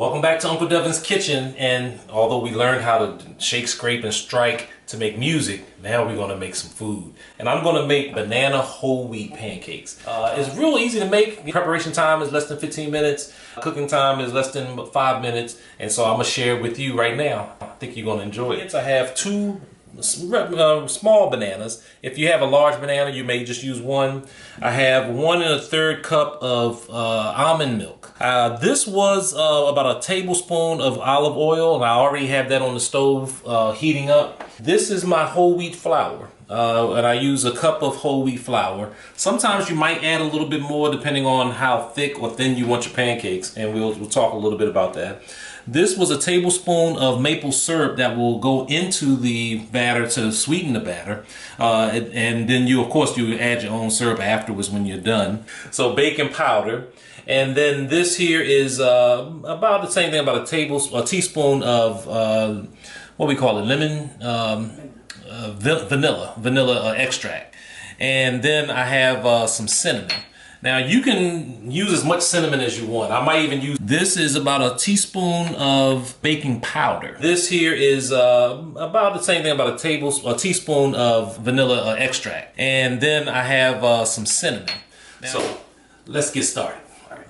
Welcome back to Uncle Devin's Kitchen, and although we learned how to shake, scrape, and strike to make music, now we're going to make some food. And I'm going to make banana whole wheat pancakes. It's real easy to make. Preparation time is less than 15 minutes. Cooking time is less than 5 minutes. And so I'm going to share it with you right now. I think you're going to enjoy it. I have two small bananas. If you have a large banana, you may just use one. I have 1 1/3 cup of almond milk. This was about a tablespoon of olive oil, and I already have that on the stove heating up. This is my whole wheat flour, and I use a cup of whole wheat flour. Sometimes you might add a little bit more depending on how thick or thin you want your pancakes, and we'll talk a little bit about that. This was a tablespoon of maple syrup that will go into the batter to sweeten the batter. And then you, of course, you add your own syrup afterwards when you're done. So baking powder. And then this here is about the same thing, about a teaspoon of what we call it, lemon, vanilla extract. And then I have some cinnamon. Now you can use as much cinnamon as you want. I might even use, this is about a teaspoon of baking powder. This here is about the same thing, about a teaspoon of vanilla extract. And then I have some cinnamon. So let's get started.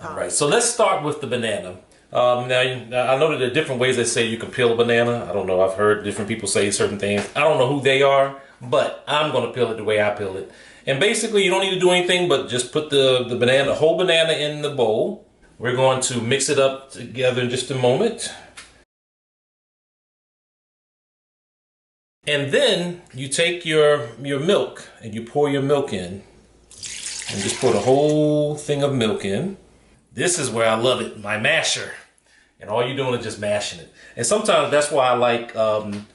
All right, so let's start with the banana. Now, I know that there are different ways they say you can peel a banana. I don't know, I've heard different people say certain things. I don't know who they are, but I'm gonna peel it the way I peel it. And basically, you don't need to do anything but just put the whole banana in the bowl. We're going to mix it up together in just a moment. And then you take your milk and you pour your milk in. And just pour the whole thing of milk in. This is where I love it, my masher. And all you're doing is just mashing it. And sometimes that's why I like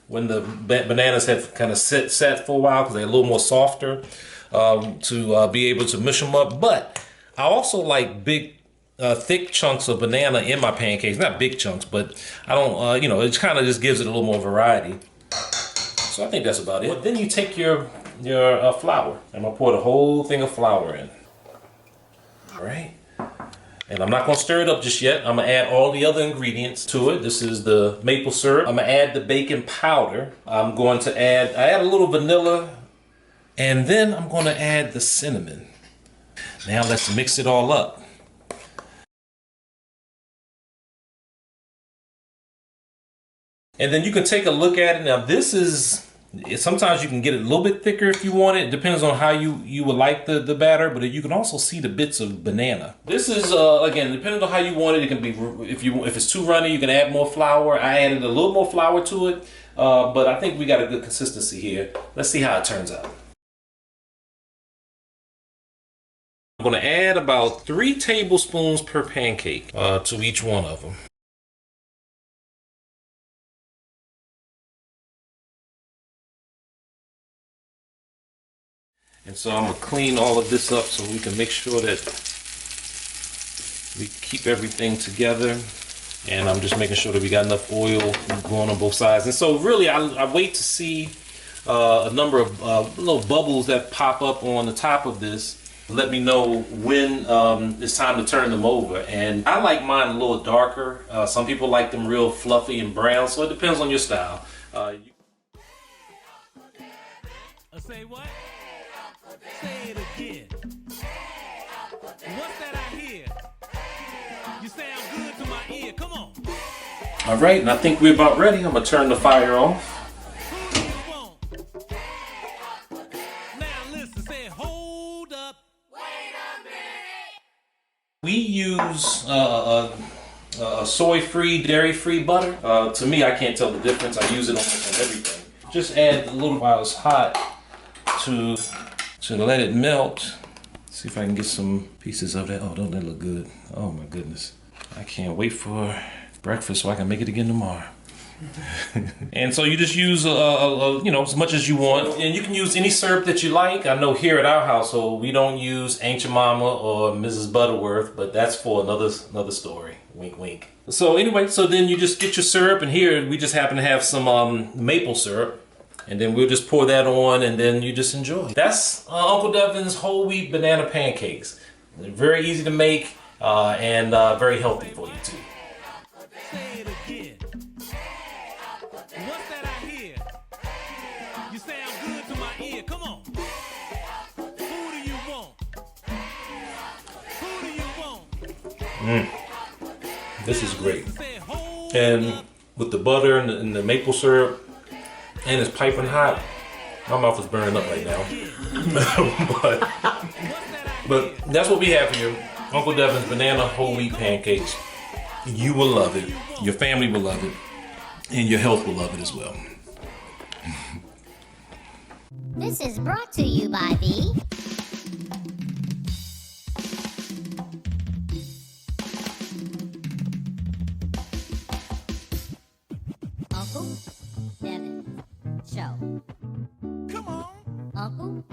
when the bananas have kind of sat for a while, because they're a little more softer. To be able to mush them up. But I also like big thick chunks of banana in my pancakes. Not big chunks, but I don't you know, it kind of just gives it a little more variety. So I think that's about it. But then you take your flour, and I'll pour the whole thing of flour in. All right, and I'm not going to stir it up just yet. I'm going to add all the other ingredients to it. This is the maple syrup. I'm going to add the baking powder. I'm going to add a little vanilla. And then I'm going to add the cinnamon. Now let's mix it all up. And then you can take a look at it. Now this is, sometimes you can get it a little bit thicker if you want it. It depends on how you would like the batter, but you can also see the bits of banana. This is, again, depending on how you want it, it can be, if it's too runny, you can add more flour. I added a little more flour to it, but I think we got a good consistency here. Let's see how it turns out. I'm going to add about 3 tablespoons per pancake to each one of them. And so I'm going to clean all of this up so we can make sure that we keep everything together. And I'm just making sure that we got enough oil going on both sides. And so really I wait to see a number of little bubbles that pop up on the top of this. Let me know when it's time to turn them over. And I like mine a little darker. Some people like them real fluffy and brown, so it depends on your style. Say what? Say it again. What's that I hear? You sound good to my ear. Come on. All right, and I think we're about ready. I'm gonna turn the fire off. We use a soy-free, dairy-free butter. To me, I can't tell the difference. I use it almost on everything. Just add a little while it's hot to let it melt. See if I can get some pieces of that. Oh, don't they look good? Oh my goodness. I can't wait for breakfast so I can make it again tomorrow. And so you just use you know, as much as you want, and you can use any syrup that you like. I know here at our household we don't use Aunt Jemima or Mrs. Butterworth, but that's for another story. Wink, wink. So anyway, so then you just get your syrup, and here we just happen to have some maple syrup, and then we'll just pour that on, and then you just enjoy. That's Uncle Devin's whole wheat banana pancakes. They're very easy to make and very healthy for you too. Come on. Who do you want? Who do you want? This is great. Say, hold And with the butter and the maple syrup, and it's piping hot, my mouth is burning up right now. but that's what we have here. Uncle Devin's banana whole wheat pancakes. You will love it. Your family will love it. And your health will love it as well. This is brought to you by the Uncle Devin Show. Come on. Uncle